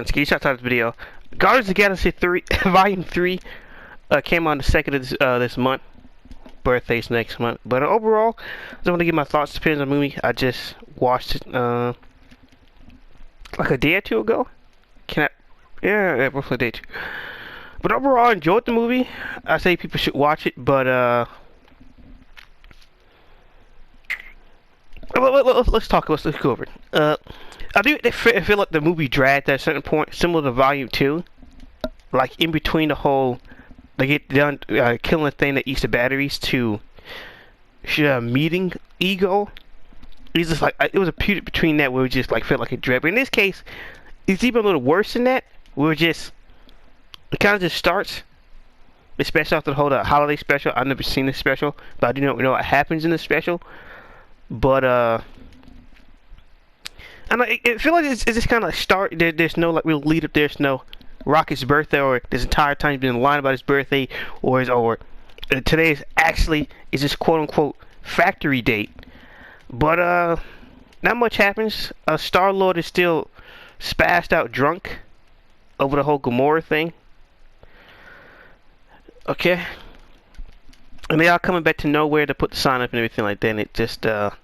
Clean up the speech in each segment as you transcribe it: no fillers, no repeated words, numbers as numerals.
screenshots out of this video. Guardians of the Galaxy 3 Volume 3 came on the 2nd of this month. Birthday's next month. But overall, I just want to give my thoughts on the movie. I just watched it like a day or two ago. Yeah, roughly a day or two. But overall, I enjoyed the movie. I say people should watch it, but let's talk. Let's go over it. I do feel like the movie dragged at a certain point, similar to Volume 2. Like in between the whole, they get done killing the thing that eats the batteries to meeting Ego. It's just like it was a period between that where it just like felt like a drag. But in this case, it's even a little worse than that. Where it kind of just starts, especially after the whole holiday special. I've never seen this special, but I do know what happens in this special. But and I feel like it's just kind of like start. There's no like real lead up. There's no Rocket's birthday, or this entire time he's been lying about his birthday, or today is actually his quote unquote factory date. But not much happens. Star-Lord is still spazzed out drunk over the whole Gamora thing. Okay. And they are coming back to nowhere to put the sign up and everything like that, and it just more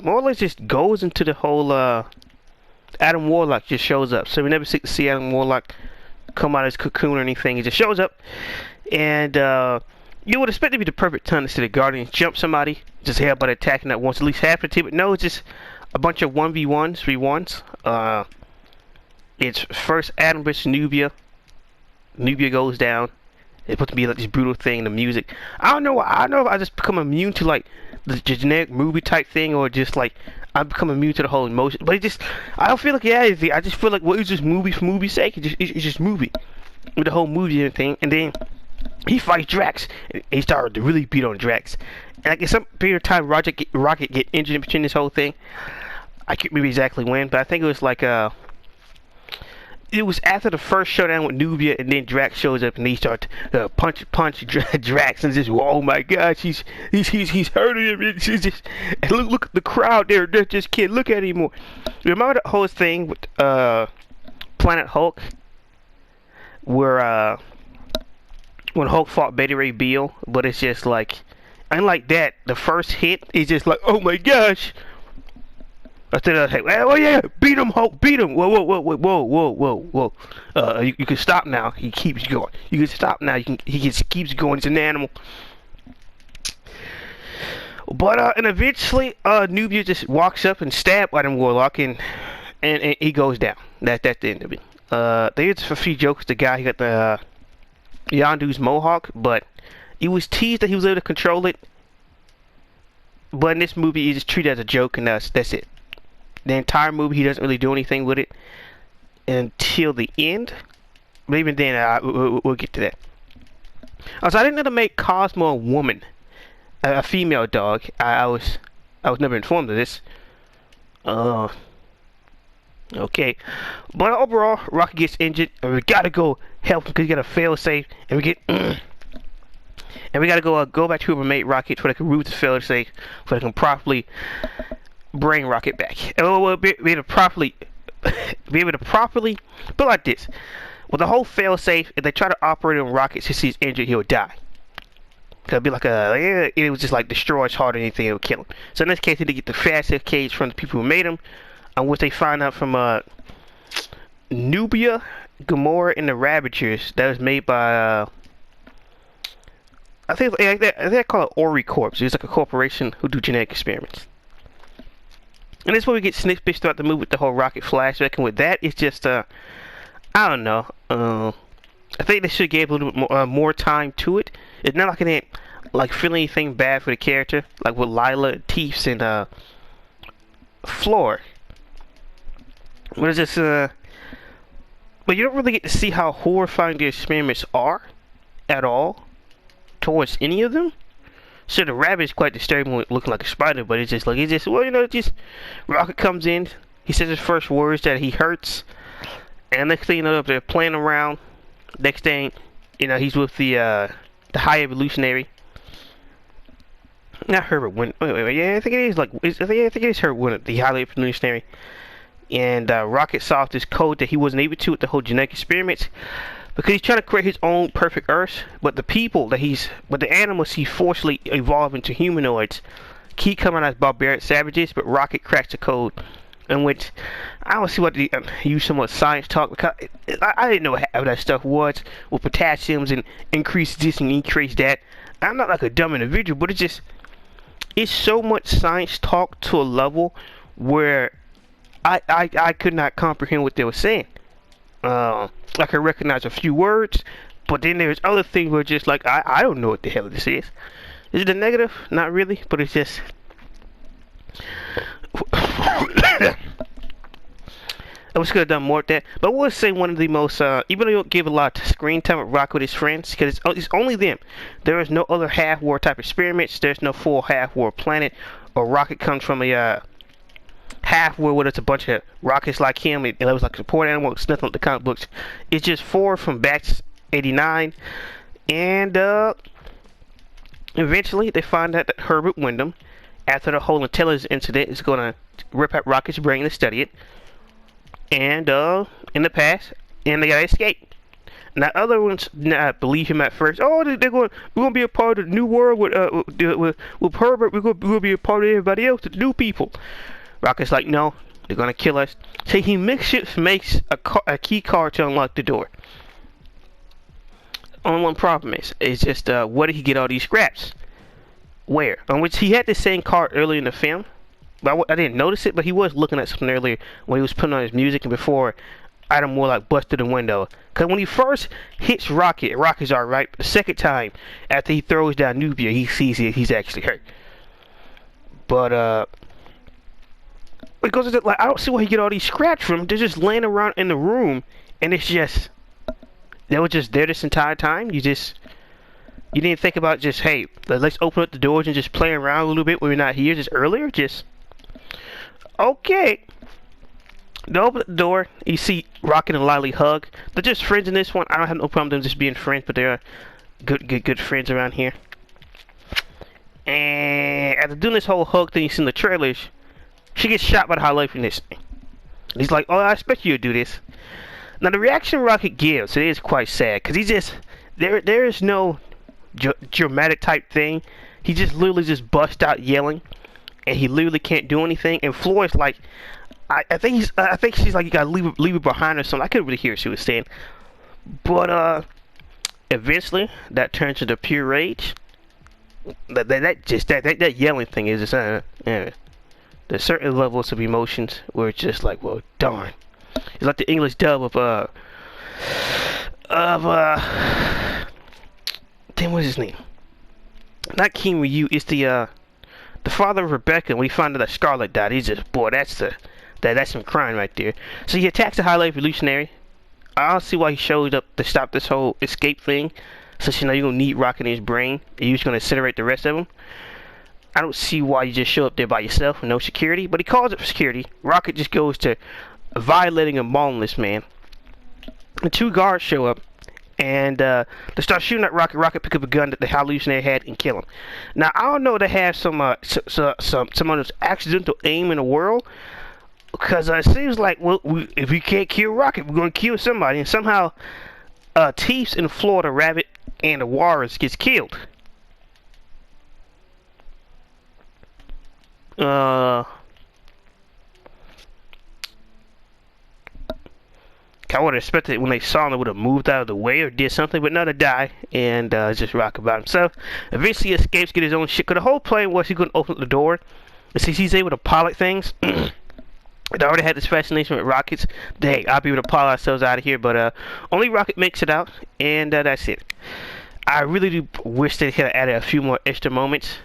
or less just goes into the whole Adam Warlock just shows up. So we never see Adam Warlock come out of his cocoon or anything. He just shows up, and you would expect it to be the perfect time to see the Guardians jump somebody, just have by attacking at once, at least half the team. But no, it's just a bunch of 1v1s, 3-1s. It's first Adam versus Nubia. Nubia goes down. It's supposed to be like this brutal thing, the music. I don't know if I just become immune to like the generic movie type thing, or just like I become immune to the whole emotion. But I don't feel like I just feel like, well, it's just movie for movie's sake. It's just movie with the whole movie and thing. And then he fights Drax, and he started to really beat on Drax. And like in some period of time, Rocket get injured in between this whole thing. I can't remember exactly when, but I think it was like it was after the first showdown with Nubia, and then Drax shows up, and they start punch Drax, and just, oh my gosh, he's hurting him. It's just, and look at the crowd there. They just can't look at it anymore. Remember the whole thing with Planet Hulk, where when Hulk fought Beta Ray Bill, but it's just like, unlike that, the first hit is just like, oh my gosh. Instead of like, oh yeah, beat him, Hulk, beat him. Whoa. You can stop now. He keeps going. You can stop now. He just keeps going. He's an animal. But and eventually, Nubia just walks up and stabs Adam Warlock, and he goes down. That's the end of it. There's a few jokes. The guy, he got the Yondu's mohawk, but it was teased that he was able to control it. But in this movie, he just treated it as a joke, and that's it. The entire movie, he doesn't really do anything with it until the end. But even then, we'll get to that. So I didn't know to make Cosmo a woman, a female dog. I was never informed of this. Okay, but overall, Rocket gets injured, and we gotta go help him because he got a fail safe, and we gotta go back to our mate Rocket so they can root the fail safe, so they can properly bring Rocket back. And we'll be able to properly, but like this, with the whole fail safe, if they try to operate on Rocket since he's injured, he'll die. It'll be like it was just like destroy his heart or anything, it'll kill him. So in this case, they get the fastest cage from the people who made him, on which they find out from Nubia, Gamora, and the Ravagers that was made by I think they call it Ori Corps. It's like a corporation who do genetic experiments. And that's where we get snippets throughout the movie with the whole Rocket flashback, and with that, it's just, I don't know, I think they should give a little bit more time to it. It's not like I didn't, feel anything bad for the character, like with Lila, Teefs, and, Floor. But it's just, but you don't really get to see how horrifying the experiments are, at all, towards any of them. So the rabbit is quite disturbing, looking like a spider, but it's just Rocket comes in, he says his first words that he hurts, and next thing you know, they're playing around. Next thing, he's with the High Evolutionary. Not Herbert Win. Wait, yeah, I think it is I think it is Herbert Win, the High Evolutionary. And Rocket solved this code that he wasn't able to with the whole genetic experiments because he's trying to create his own perfect Earth. But the animals he forcibly evolved into humanoids keep coming out as barbaric savages. But Rocket cracks the code, in which I don't see what the use so much science talk because I didn't know what half of that stuff was with potassiums and increase this and increase that. I'm not like a dumb individual, but it's so much science talk to a level where I could not comprehend what they were saying. I could recognize a few words, but then there's other things where just like I don't know what the hell this is. Is it a negative? Not really, but it's just I wish I could have done more with that. But I would say one of the most, even though you don't give a lot of screen time with Rock with his friends, because it's only them. There is no other half-war type experiments. There's no full half-war planet. Or Rocket comes from a half-war where it's a bunch of rockets like him. It was like a support animal. It's nothing like the comic books. It's just 4 from batch 89. And eventually they find out that Herbert Wyndham, after the whole intelligence incident, is going to rip out Rocket's brain and study it. And in the past, and they gotta escape. Now other ones did not believe him at first. Oh, we're gonna be a part of the new world with Herbert. We're gonna be a part of everybody else, the new people. Rocket's like, no, they're gonna kill us. So he makes a key card to unlock the door. Only one problem is just where did he get all these scraps? Where? On which he had the same card earlier in the film. But I didn't notice it, but he was looking at something earlier when he was putting on his music and before Adam Warlock busted the window. Because when he first hits Rocket, Rocket's alright. But the second time, after he throws down Nubia, he sees he's actually hurt. But, because like, I don't see where he get all these scraps from. They're just laying around in the room, and it's just, they were just there this entire time. You didn't think about just, hey, let's open up the doors and just play around a little bit when we're not here just earlier? Just... Okay. They open the door. You see Rocket and Lily hug. They're just friends in this one. I don't have no problem with them just being friends, but they're good friends around here. And after doing this whole hug thing you see in the trailers, she gets shot by the High Life in this thing. He's like, oh, I expect you to do this. Now the reaction Rocket gives, it is quite sad, because he just there is no dramatic type thing. He just literally just busts out yelling. And he literally can't do anything. And Floyd's like, I think she's like, you gotta leave it behind or something. I couldn't really hear what she was saying. But eventually that turns into pure rage. That yelling thing is just yeah. There's certain levels of emotions where it's just like, well, darn. It's like the English dub damn, what's his name? Not King Ryu. It's the father of Rebecca. When he found out that Scarlet died, he's just, boy, that's some crime right there. So he attacks the High Life Revolutionary. I don't see why he showed up to stop this whole escape thing. Since you know you're gonna need Rocket in his brain, and you're just gonna incinerate the rest of them. I don't see why you just show up there by yourself with no security. But he calls it for security. Rocket just goes to violating and mauling this man. The 2 guards show up. And they start shooting at Rocket. Rocket pick up a gun that the hallucinatory had and kill him. Now I don't know, they have some of those accidental aim in the world, because it seems like, well, if we can't kill Rocket, we're gonna kill somebody. And somehow, Teefs in Florida Rabbit and the Walrus gets killed. I would have expected when they saw him, they would have moved out of the way or did something, but no, they die, and just Rock about himself. Eventually he escapes, get his own shit, because the whole plan was he's going to open up the door, and since he's able to pilot things, they already had this fascination with rockets. Hey, I'll be able to pilot ourselves out of here, but only Rocket makes it out, and that's it. I really do wish they had added a few more extra moments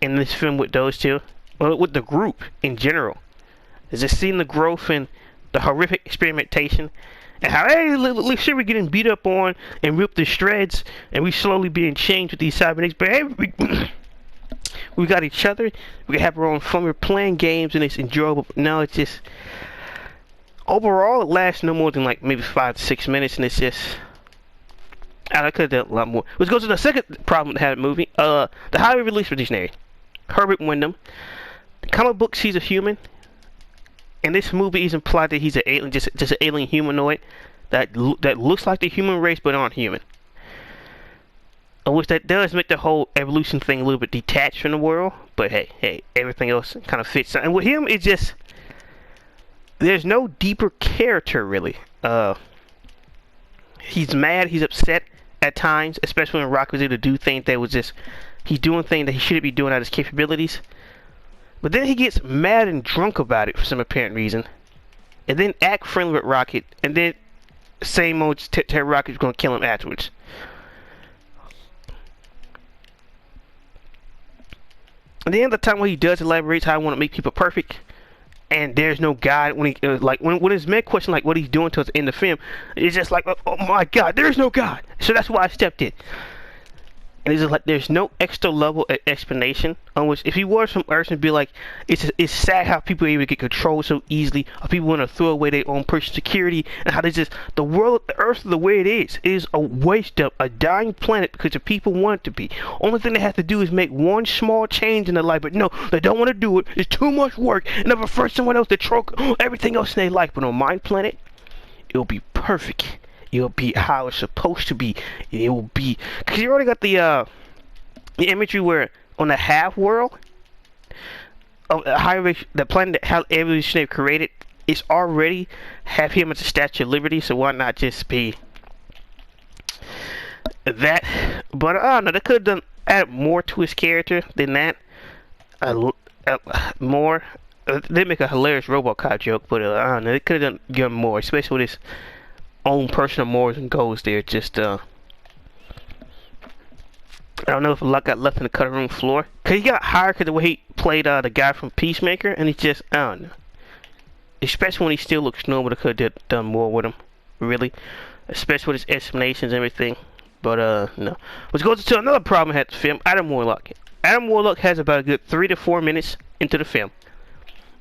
in this film with those two, well, with the group in general. Is just seeing the growth and the horrific experimentation, and how, hey, look, sure, we're getting beat up on and ripped to shreds, and we slowly being changed with these cybernetics, but hey, we got each other, we can have our own fun, we're playing games, and it's enjoyable. But no, it's just, overall, it lasts no more than like maybe 5 to 6 minutes, and it's just, I could have done a lot more. Which goes to the second problem that had the movie, the highly released dictionary. Herbert Wyndham. The comic book sees a human. in this movie, he's implied that he's an alien, just an alien humanoid that looks like the human race but aren't human. Which that does make the whole evolution thing a little bit detached from the world. But hey, everything else kind of fits. And with him, it's just there's no deeper character really. He's mad, he's upset at times, especially when Rock was able to do things that was just he's doing things that he shouldn't be doing out of his capabilities. But then he gets mad and drunk about it for some apparent reason, and then act friendly with Rocket, and then same old tell Rocket's gonna kill him afterwards. And then the time when he does elaborate how I want to make people perfect, and there's no God when he when his main question like what he's doing to us in the film, it's just like oh my God, there's no God. So that's why I stepped in. And it's just like there's no extra level of explanation on which if he was from Earth and be like it's sad how people are able to get controlled so easily, or people want to throw away their own personal security, and how they just the world, the Earth, the way it is a waste of a dying planet because the people want it to be. Only thing they have to do is make one small change in their life, but no, they don't want to do it. It's too much work, and they prefer someone else to control everything else in their life. But on my planet, it'll be perfect. It'll be how it's supposed to be. It will be because you already got the imagery where on the half world of the planet that how evolution they've created, it's already have him as a Statue of Liberty. So why not just be that? But I don't know. They could have added more to his character than that. More. They make a hilarious RoboCop joke, but I don't know. They could have done more, especially with his own personal morals and goals there. Just I don't know if a lot got left in the cutting room floor, cause he got hired because the way he played the guy from Peacemaker, and he just I don't know. Especially when he still looks normal, they could have done more with him, really. Especially with his explanations and everything. But no. Which goes to another problem I had with the film: Adam Warlock. Adam Warlock has about a good 3 to 4 minutes into the film.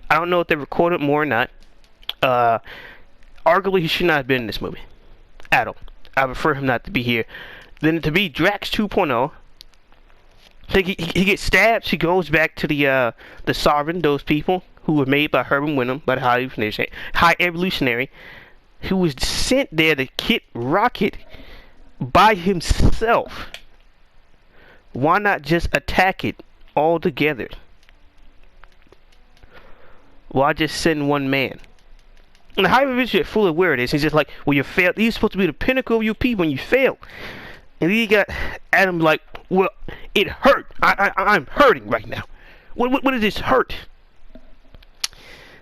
I don't know if they recorded more or not. Arguably, he should not have been in this movie at all. I prefer him not to be here. Then to be Drax 2.0, he gets stabbed. He goes back to the Sovereign, those people who were made by Herman Winham, by the High Evolutionary, who was sent there to kit Rocket by himself. Why not just attack it all together? Why just send one man? And the High Evolutionary is fully aware of this. He's just like, well, you failed. You're supposed to be the pinnacle of your people, and you failed. And then you got Adam like, well, it hurt. I'm hurting right now. What does this hurt?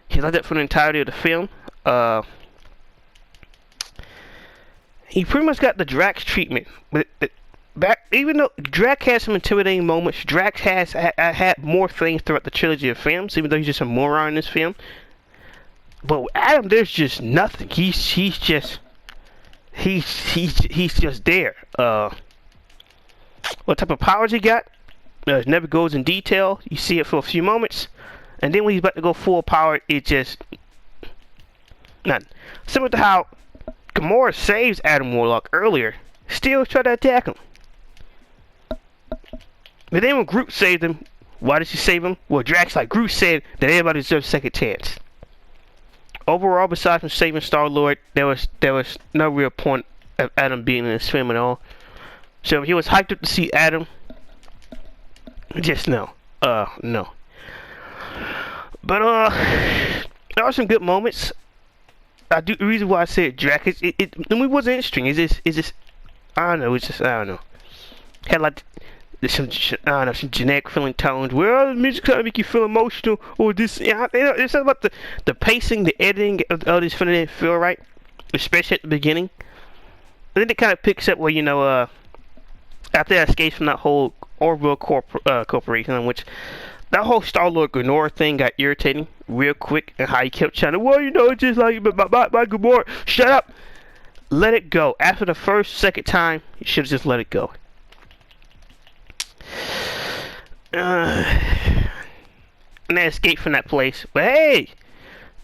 He's like that for the entirety of the film. He pretty much got the Drax treatment. But even though Drax has some intimidating moments, Drax has had more things throughout the trilogy of films, even though he's just a moron in this film. But with Adam, there's just nothing. He's just there. What type of powers he got? It never goes in detail. You see it for a few moments, and then when he's about to go full power, it just nothing. Similar to how Gamora saves Adam Warlock earlier, still try to attack him. But then when Groot saved him, why did she save him? Well, Drax, like Groot, said that everybody deserves a second chance. Overall, besides from saving Star-Lord, there was no real point of Adam being in this film at all. So he was hyped up to see Adam. Just no. No. But there are some good moments. The reason why I said Drax, the movie wasn't interesting. It's just I don't know. It's just I don't know. Had like some generic feeling tones. Well, the music trying to make you feel emotional, or this. Yeah, it's not about the pacing, the editing of this film didn't feel right, especially at the beginning. And then it kind of picks up where after that escapes from that whole Orville corporation, in which that whole Star-Lord Gamora thing got irritating real quick, and how he kept trying to, well, it's just like my Gamora. Shut up. Let it go. After the second time, you should have just let it go. And they escaped from that place. But hey,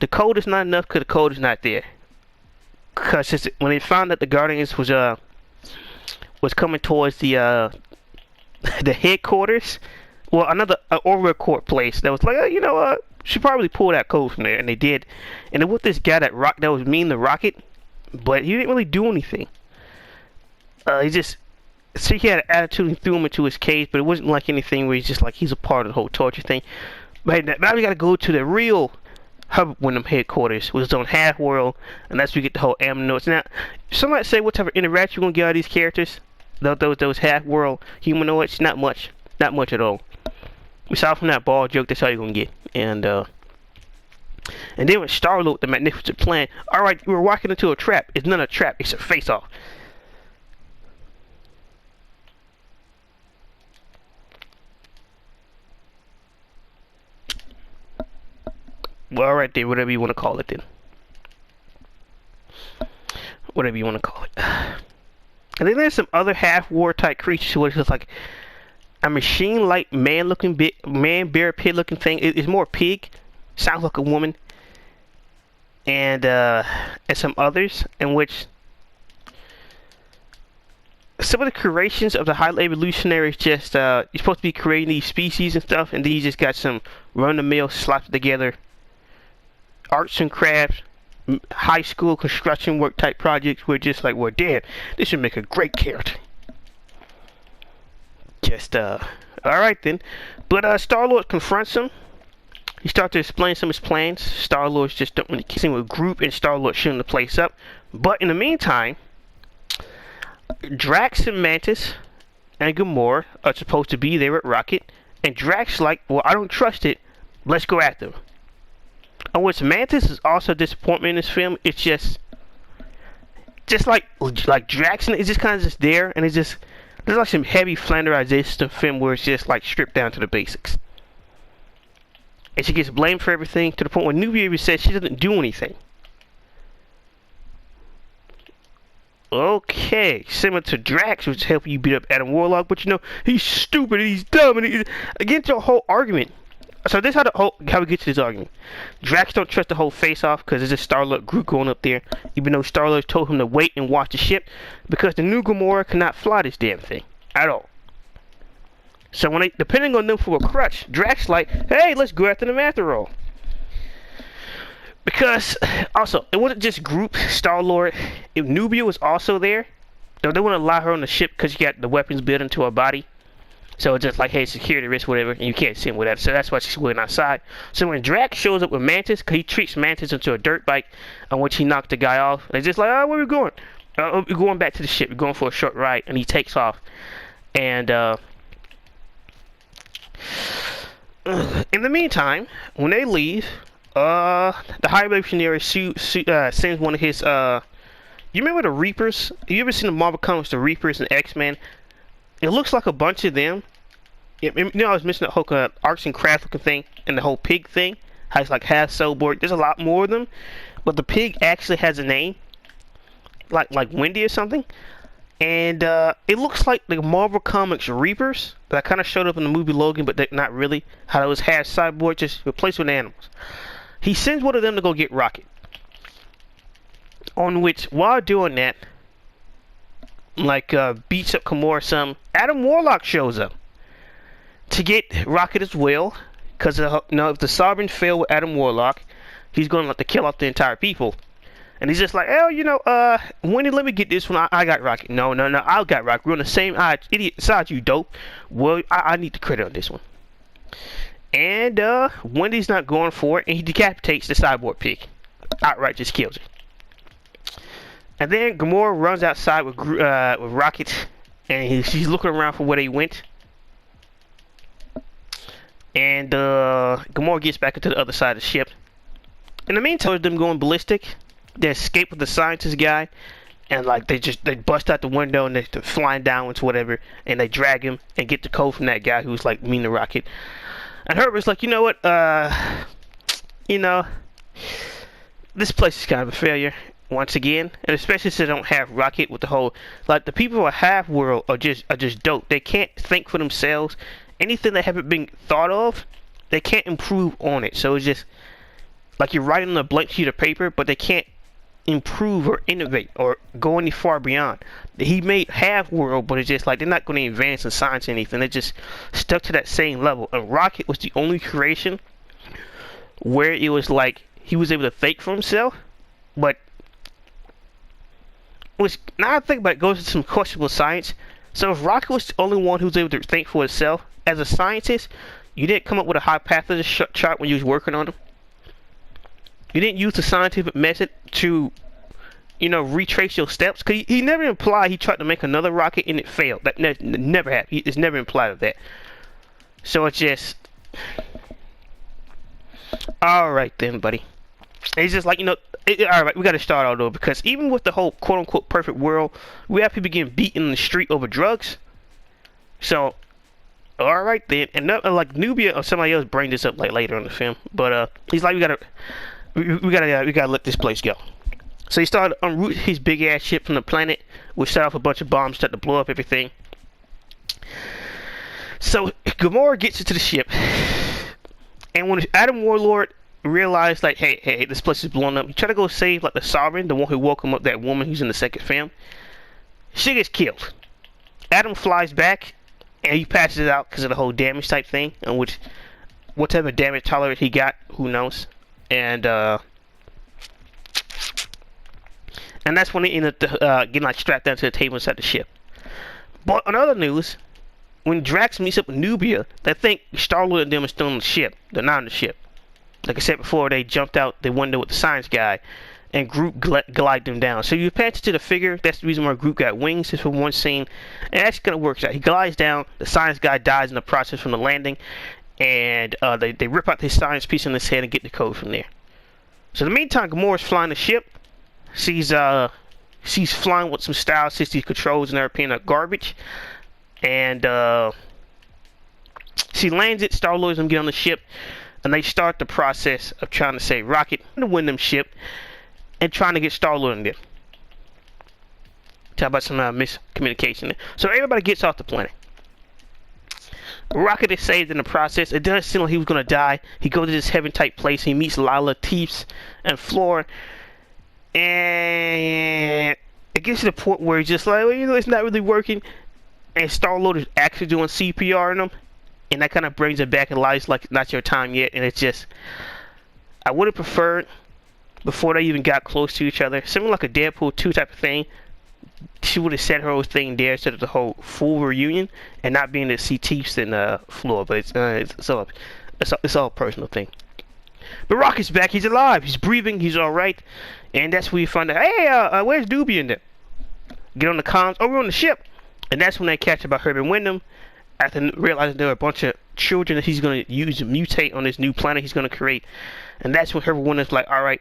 the code is not enough because the code is not there. Because when they found that the Guardians was coming towards the headquarters, well, another Orville Court place that was like, She probably pulled that code from there, and they did. And then with this guy that was mean to Rocket, but he didn't really do anything. He just, see, he had an attitude and threw him into his cage, but it wasn't like anything where he's just like he's a part of the whole torture thing. But now we gotta go to the real Hub Wyndham headquarters, which is on Half World, and that's where we get the whole Ammonauts. Now, somebody say what type of interaction you're gonna get out of these characters? Those Half World humanoids? Not much at all. Aside from that ball joke, that's all you're gonna get. And then with Star-Lord, the magnificent plan. All right, we're walking into a trap. It's not a trap. It's a face-off. Well, all right, then, whatever you want to call it, then. Whatever you want to call it. And then there's some other half-war type creatures where it's just like a machine-like man-looking bear pig-looking thing. It's more pig. Sounds like a woman. And some others in which some of the creations of the highly evolutionaries just you're supposed to be creating these species and stuff, and then you just got some run-of-the-mill slapped together arts and crafts, high school construction work type projects where just like, well, damn, this should make a great character. Just alright then. But Star-Lord confronts him. He starts to explain some of his plans. Star-Lord's just don't really kissing with a group, and Star-Lord shooting the place up. But in the meantime, Drax and Mantis and Gamora are supposed to be there at Rocket, and Drax like, well, I don't trust it. Let's go after him. And which Mantis is also a disappointment in this film. It's just like Draxon is just kind of just there, and it's just there's like some heavy flanderization of film where it's just like stripped down to the basics. And she gets blamed for everything to the point where Nubia even says she doesn't do anything. Okay, similar to Drax, which is helping you beat up Adam Warlock, but you know he's stupid and he's dumb, and he's against your whole argument. So this is how we get to this argument. Drax don't trust the whole face-off because there's a Star-Lord group going up there, even though Star-Lord told him to wait and watch the ship because the new Gamora cannot fly this damn thing at all. So when they depending on them for a crutch, Drax like, hey, let's go after them after all. Because also it wasn't just group Star-Lord. If Nubia was also there, they wouldn't allow her on the ship because she got the weapons built into her body. So it's just like, hey, security risk, whatever, and you can't see him, whatever. So that's why she's waiting outside. So when Drax shows up with Mantis, because he treats Mantis into a dirt bike on which he knocked the guy off, and they're just like, oh, where are we going? We're going back to the ship. We're going for a short ride, and he takes off. And in the meantime, when they leave, the High Evolutionary sends one of his, you remember the Reapers? You ever seen the Marvel Comics, the Reapers and X-Men? It looks like a bunch of them. You know, I was missing the whole arts and craft looking thing and the whole pig thing. How it's like half soulboard. There's a lot more of them, but the pig actually has a name, like Wendy or something. And it looks like the Marvel Comics Reapers that kind of showed up in the movie Logan, but not really. How it was half cyborg, just replaced with animals. He sends one of them to go get Rocket. On which, while doing that, beats up Gamora some, Adam Warlock shows up to get Rocket as well, because if the Sovereign fail with Adam Warlock, he's going to kill off the entire people. And he's just like, oh, Wendy, let me get this one. I got Rocket. No, I got Rocket. We're on the same side, you dope. Well, I need the credit on this one. And Wendy's not going for it, and he decapitates the cyborg pig. Outright just kills her. And then Gamora runs outside with Rocket, and she's looking around for where they went. And Gamora gets back into the other side of the ship. In the meantime, them going ballistic. They escape with the scientist guy, and they bust out the window and they're flying downwards, whatever, and they drag him and get the code from that guy who's like mean to Rocket. And Herbert's like, you know what, this place is kind of a failure once again, and especially since they don't have Rocket with the whole, like, the people of Half World are just dope. They can't think for themselves. Anything that haven't been thought of, they can't improve on it. So it's just like you're writing on a blank sheet of paper, but they can't improve or innovate or go any far beyond. He made Half World, but it's just like they're not going to advance in science or anything. They're just stuck to that same level. And Rocket was the only creation where it was like he was able to think for himself, but which now I think about it goes into some questionable science. So if Rocket was the only one who was able to think for itself, as a scientist, you didn't come up with a hypothesis chart when you was working on them. You didn't use the scientific method to, you know, retrace your steps. Cause he never implied he tried to make another rocket and it failed. That never happened. It's never implied of that. So it's just, all right then, buddy. It's just like, you know, all right, we got to start all over, because even with the whole quote-unquote perfect world, we have people getting beaten in the street over drugs. So, all right then, and like Nubia or somebody else bring this up like later in the film, but he's like, we gotta let this place go. So he started to unroot his big ass ship from the planet, which set off a bunch of bombs, started to blow up everything. So Gamora gets into the ship, and when Adam Warlord realized, like, hey, this place is blowing up, he tried to go save, like, the Sovereign, the one who woke him up, that woman who's in the second film. She gets killed. Adam flies back, and he passes it out because of the whole damage type thing, in which, whatever damage tolerance he got, who knows. And that's when he ended up getting, like, strapped down to the table inside the ship. But on other news, when Drax meets up with Nubia, they think Star-Lord and them are still on the ship. They're not on the ship. Like I said before, they jumped out the window with the science guy, and Groot glide them down. So you pay attention to the figure. That's the reason why Groot got wings, is from one scene. And that's gonna work out. He glides down. The science guy dies in the process from the landing, and they rip out his science piece in his head and get the code from there. So in the meantime, Gamora's flying the ship. She's flying with some Style 60 controls and everything, garbage. And she lands it. Star-Lord's gonna get on the ship. And they start the process of trying to save Rocket, the Wyndham ship, and trying to get Star-Lord in there. Talk about some miscommunication there. So everybody gets off the planet. Rocket is saved in the process. It does seem like he was going to die. He goes to this heaven-type place. He meets Lila, Teeps, and Floor. And it gets to the point where he's just like, well, you know, it's not really working. And Star-Lord is actually doing CPR on him. And that kind of brings it back in life, like, not your time yet. And it's just, I would have preferred, before they even got close to each other, something like a Deadpool 2 type of thing. She would have set her whole thing there instead of the whole full reunion, and not being to see Teeps and Floor. But it's all a personal thing. But Rocket's back. He's alive. He's breathing. He's all right. And that's where you find out, hey, where's Doobie in there? Get on the comms. Oh, we're on the ship. And that's when they catch about Herb and Wyndham. After realizing there are a bunch of children that he's going to use to mutate on this new planet he's going to create. And that's when Herbert Winter's like, alright,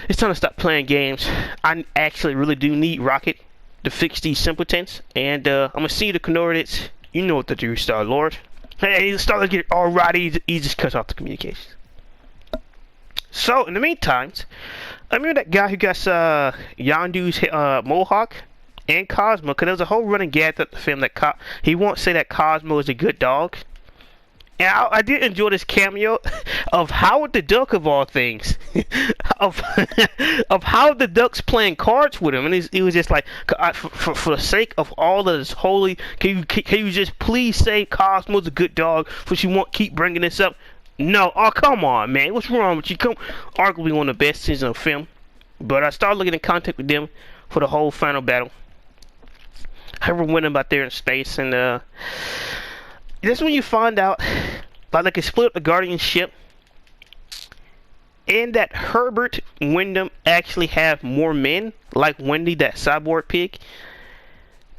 it's time to stop playing games. I actually really do need Rocket to fix these simpletons. And I'm going to see the coordinates. You know what to do, Star-Lord. Hey, Star-Lord get alright, he just cuts off the communications. So, in the meantime, I remember that guy who got Yondu's Mohawk and Cosmo, because there was a whole running gag at the film that he won't say that Cosmo is a good dog. And I did enjoy this cameo of Howard the Duck, of all things, of Howard the Duck's playing cards with him, and he was just like, for the sake of all that is holy, can you just please say Cosmo's a good dog, for you won't keep bringing this up? No, oh come on, man, what's wrong with you? Arguably one of the best scenes of film, but I started looking in contact with them for the whole final battle. Everyone went about there in space, and that's when you find out, like they split up the Guardian ship, and that Herbert Wyndham actually have more men, like Wendy, that cyborg pig.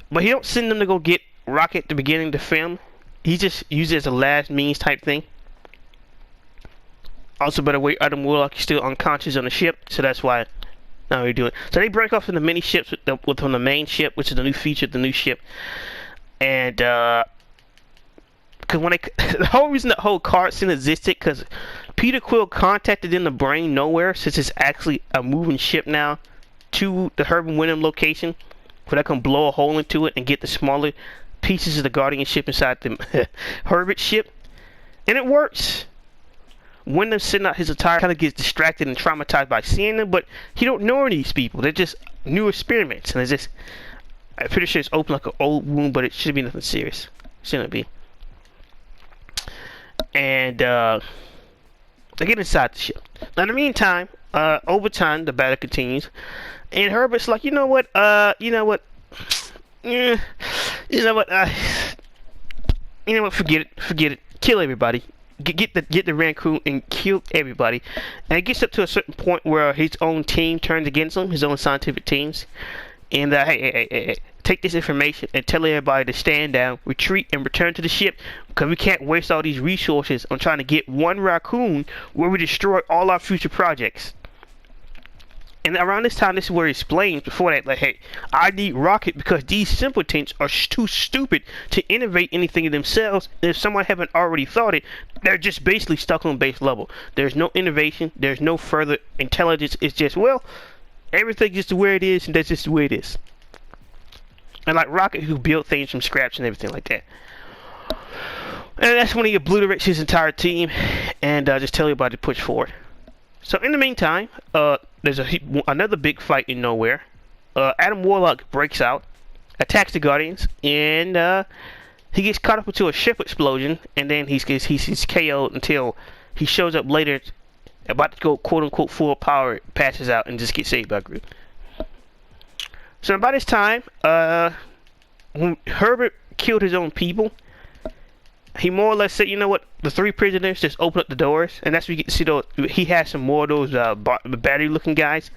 But he don't send them to go get Rocket at the beginning of the film. He just uses it as a last means type thing. Also, by the way, Adam Warlock is still unconscious on the ship, so that's why. Now we do it. So they break off into mini ships from the main ship, which is the new feature of the new ship. And because when the whole reason that whole card scene existed, because Peter Quill contacted in the brain nowhere, since it's actually a moving ship now to the Herbert Wyndham location, where they can blow a hole into it and get the smaller pieces of the Guardian ship inside the Herbert ship, and it works. Wyndham sitting out his attire kind of gets distracted and traumatized by seeing them, but he don't know these people. They're just new experiments, and it's just, I'm pretty sure it's open like an old wound, but it should be nothing serious. Shouldn't be. And They get inside the ship. Now, in the meantime, over time, the battle continues, and Herbert's like, you know what, yeah, forget it, kill everybody. Get the raccoon and kill everybody. And it gets up to a certain point where his own team turns against him, his own scientific teams. And hey, take this information and tell everybody to stand down, retreat, and return to the ship, because we can't waste all these resources on trying to get one raccoon where we destroy all our future projects. And around this time, this is where he explains before that, like, hey, I need Rocket because these simpletons are too stupid to innovate anything in themselves. And if someone haven't already thought it, they're just basically stuck on base level. There's no innovation. There's no further intelligence. It's just, well, everything's just the way it is, and that's just the way it is. And like Rocket, who built things from scratch and everything like that. And that's when he obliterates his entire team and just tell everybody to push forward. So in the meantime, there's another big fight in nowhere. Adam Warlock breaks out, attacks the Guardians, and he gets caught up into a ship explosion, and then he's KO'd until he shows up later, about to go quote-unquote full power, passes out, and just gets saved by Groot. So by this time, when Herbert killed his own people, he more or less said, you know what, the 3 prisoners, just open up the doors. And that's where you get to see those. He has some more of those battery-looking guys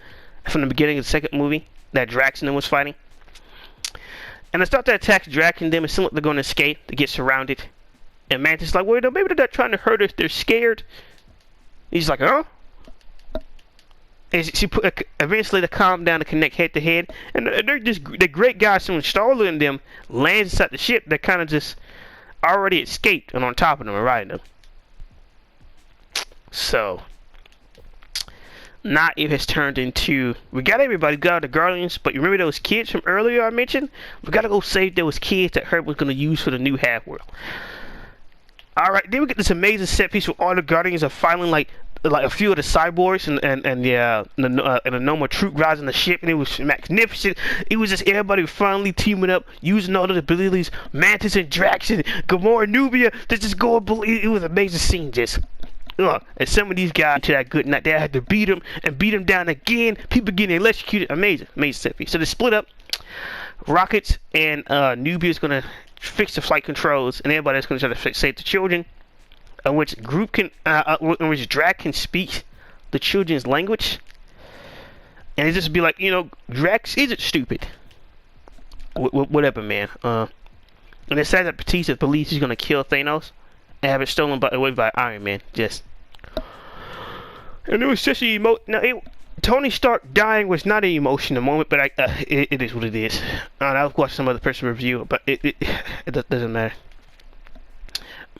from the beginning of the second movie that Drax and them was fighting. And they start to attack Drax and them. It seems like they're going to escape. They get surrounded. And Mantis is like, well, maybe they're not trying to hurt us. They're scared. He's like, huh? And she eventually they calm down to connect head to head. And they're great guys. So when Star-Lord and them lands inside the ship, they're kind of just already escaped and on top of them and riding them. So now it has turned into, we got everybody, got the Guardians, but you remember those kids from earlier I mentioned? We gotta go save those kids that Herb was gonna use for the new half-world. Alright, then we get this amazing set piece where all the Guardians are fighting like a few of the cyborgs and the normal troop guys on the ship, and it was magnificent. It was just everybody finally teaming up, using all the abilities, Mantis and Drax and Gamora and Nubia to just go. It was an amazing scene, just. And some of these guys to that good night, they had to beat them down again. People getting electrocuted. Amazing set piece. So they split up. Rockets and Nubia is gonna fix the flight controls, and everybody else gonna try to save the children. In which Drax can speak the children's language, and it just be like, you know, Drax isn't stupid. Whatever, man. And it says that Batista believes he's gonna kill Thanos and have it stolen away by Iron Man. Just, and it was just Tony Stark dying was not an emotional moment, but it is what it is. I've watched some other person review, but it doesn't matter.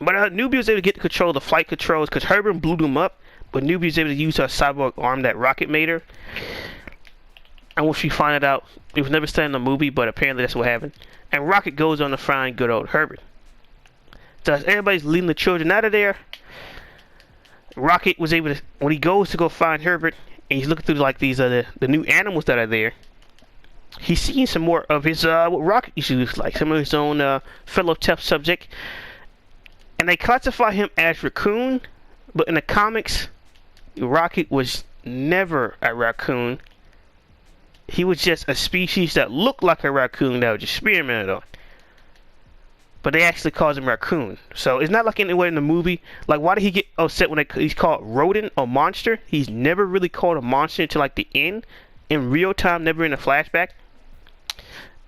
But Nubia was able to get to control the flight controls because Herbert blew them up. But Nubia was able to use her cyborg arm that Rocket made her. And once we find out, it was never said in the movie, but apparently that's what happened. And Rocket goes on to find good old Herbert. So as everybody's leading the children out of there, Rocket was able to, when he goes to go find Herbert, and he's looking through like these the new animals that are there, he's seeing some more of his what Rocket used to look like, some of his own fellow test subject. And they classify him as raccoon, but in the comics, Rocket was never a raccoon. He was just a species that looked like a raccoon that was just experimented on. But they actually called him raccoon. So it's not like anywhere in the movie. Like, why did he get upset when he's called rodent or monster? He's never really called a monster until like the end. In real time, never in a flashback.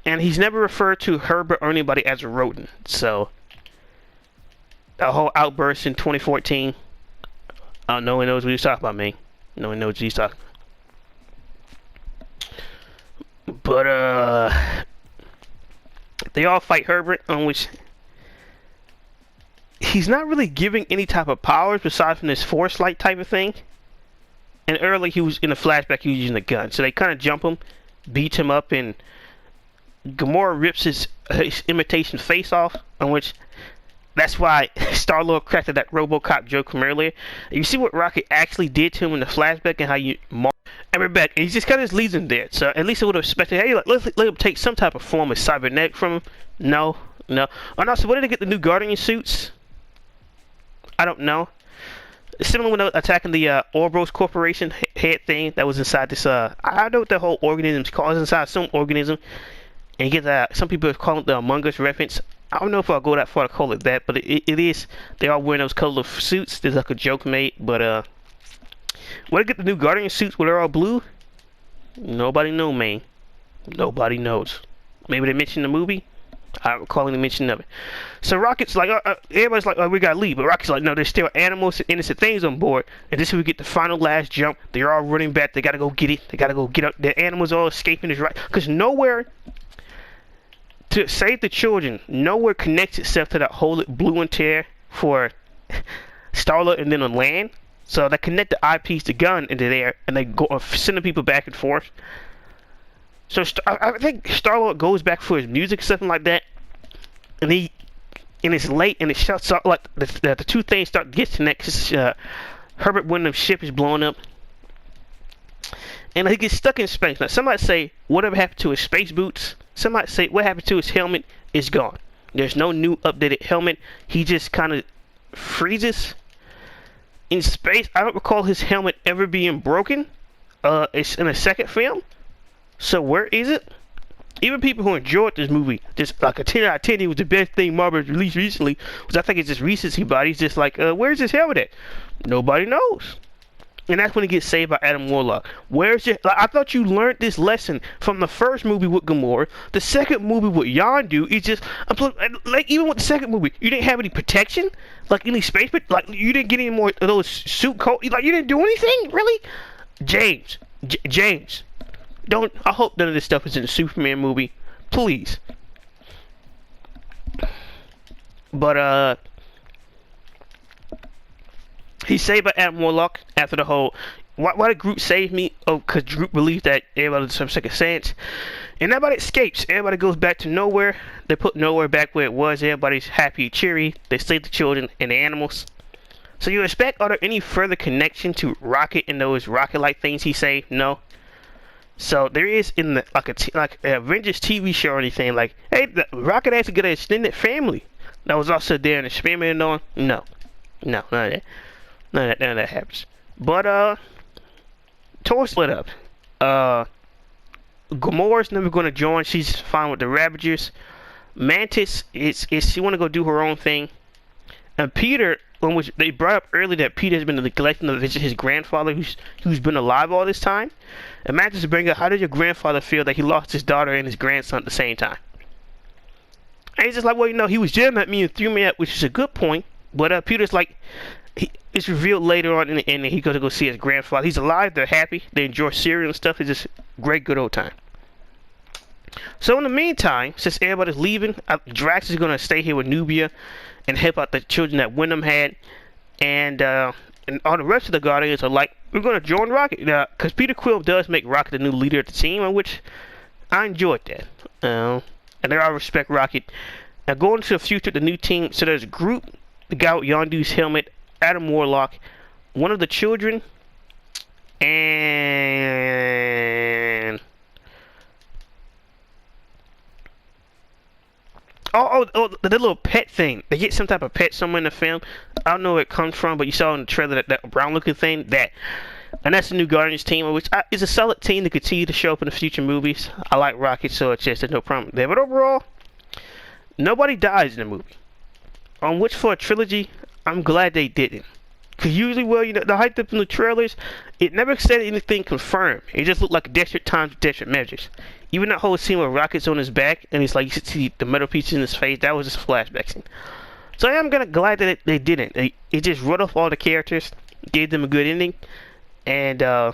And he's never referred to Herbert or anybody as a rodent. So a whole outburst in 2014. No one knows what he's talking about, man. No one knows what he's talking about. But, they all fight Herbert, on which he's not really giving any type of powers besides from this force light type of thing. And early he was in a flashback, he was using a gun. So they kind of jump him, beat him up, and Gamora rips his imitation face off, on which that's why Star-Lord cracked that RoboCop joke from earlier. You see what Rocket actually did to him in the flashback and how you and we're back. And he just kind of leaves him there. So at least I would have expected, hey, let him take some type of form of cybernetic from him. No. And also, where did they get the new Guardian suits? I don't know. Similar when they were attacking the Ouroboros Corporation head thing that was inside this. I don't know what the whole organism's called. It's inside some organism, and you get some people call it the Among Us reference. I don't know if I'll go that far to call it that, but it is. They are wearing those colorful suits. There's like a joke made, but where to get the new Guardian suits where they're all blue? Nobody know, man. Nobody knows. Maybe they mentioned the movie. I don't recall any mention of it. So Rocket's like, everybody's like, oh, we gotta leave. But Rocket's like, no, there's still animals and innocent things on board. And this is where we get the final last jump. They're all running back. They gotta go get it. They gotta go get up. The animals all escaping is right. Because nowhere to save the children, nowhere connects itself to that whole blue and tear for Starlord and then on land. So they connect the eyepiece, the gun into there, and they go sending people back and forth. So I think Starlord goes back for his music, something like that, and it's late, and it shuts off. Like the two things start to disconnect. Cause Herbert Wyndham's ship is blowing up, and he gets stuck in space. Now somebody say whatever happened to his space boots. Somebody say what happened to his helmet is gone. There's no new updated helmet. He just kind of freezes in space. I don't recall his helmet ever being broken. It's in a second film. So where is it? Even people who enjoyed this movie, just like a 10 out of 10, it was the best thing Marvel's released recently, which I think it's just recency bias. Just like, where's his helmet at? Nobody knows. And that's when he gets saved by Adam Warlock. Where's your... Like, I thought you learned this lesson from the first movie with Gamora. The second movie with Yondu is just... Like, even with the second movie, you didn't have any protection? Like, any space... Like, you didn't get any more of those suit coats? Like, you didn't do anything? Really? James. James. Don't... I hope none of this stuff is in the Superman movie. Please. But, he's saved by Adam Warlock after the whole... Why did Groot save me? Oh, because Groot believed that everybody deserves a second chance. And everybody escapes. Everybody goes back to nowhere. They put nowhere back where it was. Everybody's happy, cheery. They save the children and the animals. So you expect, are there any further connection to Rocket and those rocket-like things he saved? No. So there is in the like an Avengers TV show or anything like, hey, the Rocket has to get an extended family that was also there and experimenting on. No, none of that. None of that happens. But Thor split up. Gamora's never gonna join. She's fine with the Ravagers. Mantis is she wanna go do her own thing. And Peter, on which they brought up earlier that Peter has been neglecting to visit his grandfather, who's been alive all this time. And Mantis bring up, how did your grandfather feel that he lost his daughter and his grandson at the same time? And he's just like, well, you know, he was yelling at me and threw me out, which is a good point. But Peter's like, it's revealed later on in the ending, he's going to go see his grandfather. He's alive, they're happy, they enjoy cereal and stuff. It's just a great, good old time. So in the meantime, since everybody's leaving, Drax is going to stay here with Nubia and help out the children that Wyndham had. And all the rest of the Guardians are like, we're going to join Rocket. Because Peter Quill does make Rocket the new leader of the team, on which I enjoyed that. And they all respect Rocket. Now going into the future, the new team, so there's Groot, the guy with Yondu's helmet, Adam Warlock, one of the children, and oh, the little pet thing. They get some type of pet somewhere in the film. I don't know where it comes from, but you saw in the trailer that brown looking thing. And that's the new Guardians team, which is a solid team to continue to show up in the future movies. I like Rocket, so it's just no problem there. But overall, nobody dies in the movie. On which for a trilogy, I'm glad they didn't. Because usually, well, you know, the hyped up in the trailers, it never said anything confirmed. It just looked like desperate times, desperate measures. Even that whole scene where Rocket's on his back, and it's like you see the metal pieces in his face, that was just a flashback scene. So I am glad that they didn't. It just wrote off all the characters, gave them a good ending, and I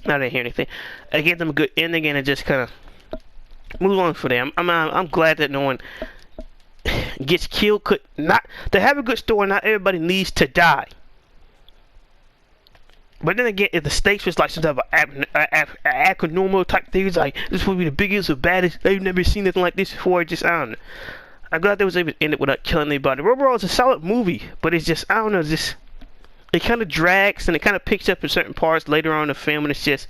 didn't hear anything. I gave them a good ending, and it just kind of move on for them. I'm glad that no one gets killed. To have a good story, not everybody needs to die. But then again, if the stakes was like some type of abnormal type things, like this will be the biggest or baddest, they've never seen anything like this before. Just I don't know. I'm glad they was able to end it without killing anybody. Overall, it's a solid movie, but it's just I don't know. It kind of drags and it kind of picks up in certain parts later on in the film, and it's just.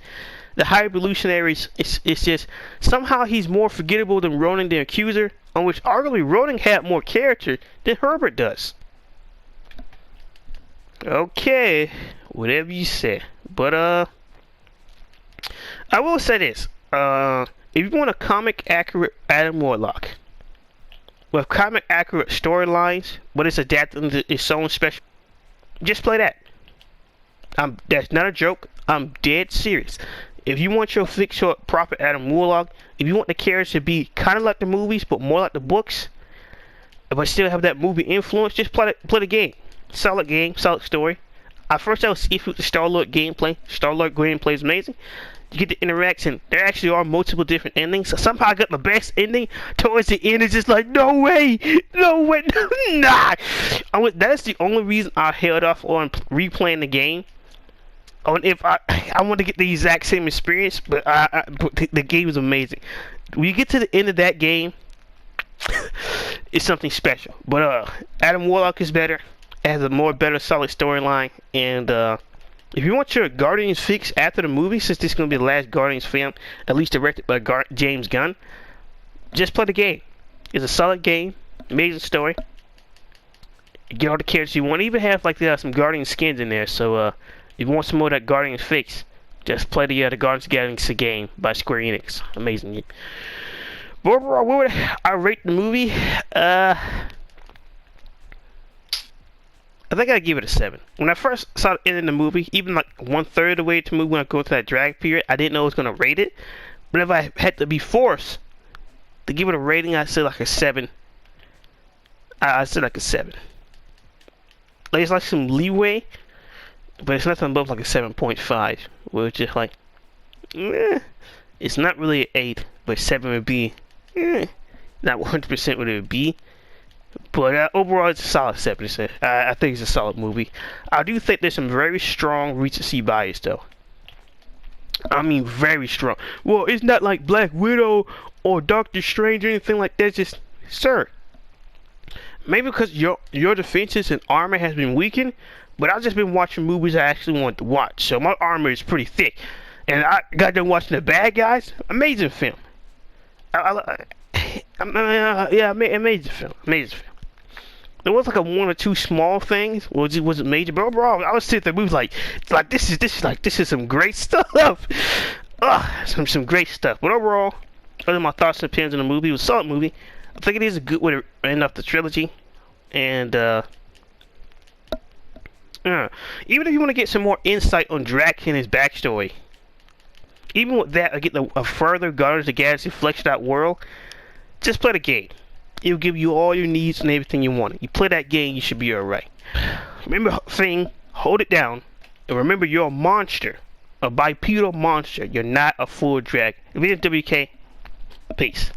The High Evolutionaries, it's just, somehow he's more forgettable than Ronan the Accuser. on which arguably Rowling had more character than Herbert does. Okay, whatever you say. But I will say this. If you want a comic accurate Adam Warlock with comic accurate storylines, but it's adapted into its own special, just play that. That's not a joke. I'm dead serious. If you want your fictional proper Adam Warlock, if you want the characters to be kind of like the movies but more like the books, but still have that movie influence, just play the game. Solid game, solid story. At first I was iffy with the Star-Lord gameplay. Star-Lord gameplay is amazing. You get the interaction. There actually are multiple different endings. So somehow I got the best ending. Towards the end, it's just like, no way, nah. That is the only reason I held off on replaying the game. If I want to get the exact same experience, but the game is amazing. When you get to the end of that game, it's something special. But Adam Warlock is better. It has a more better solid storyline. And if you want your Guardians fix after the movie, since this is going to be the last Guardians film, at least directed by James Gunn, just play the game. It's a solid game, amazing story. You get all the characters you want. Even have like some Guardian skins in there. So if you want some more of that Guardians fix, just play the Guardians of the Galaxy game by Square Enix. Amazing. But overall, what would I rate the movie? I think I'd give it a 7. When I first saw the end of the movie, even like 1/3 of the way to the movie when I go through that drag period, I didn't know I was going to rate it. But if I had to be forced to give it a rating, I'd say like a 7. I'd say like a 7. Like, it's like some leeway, but it's nothing above like a 7.5. Where it's just like, it's not really an 8, but 7 would be, not 100% what it would be. But overall, it's a solid 7. I think it's a solid movie. I do think there's some very strong recency bias, though. I mean, very strong. Well, it's not like Black Widow or Doctor Strange or anything like that. It's just, sir, maybe because your defenses and armor has been weakened, but I've just been watching movies I actually want to watch, so my armor is pretty thick. And I got done watching The Bad Guys. Amazing film. Yeah, amazing film. Amazing film. There was like one or two small things, which wasn't major, but overall, I was sitting there, movie like this is some great stuff. Some great stuff. But overall, other than my thoughts and opinions on the movie, it was a solid movie. I think it is a good way to end off the trilogy, and even if you want to get some more insight on Drax and his backstory, even with that, I get a further Guardians of the Galaxy fleshed out world. Just play the game. It'll give you all your needs and everything you want. You play that game, you should be alright. Remember, thing, hold it down. And remember, you're a monster. A bipedal monster. You're not a full drag. If you're WK, peace.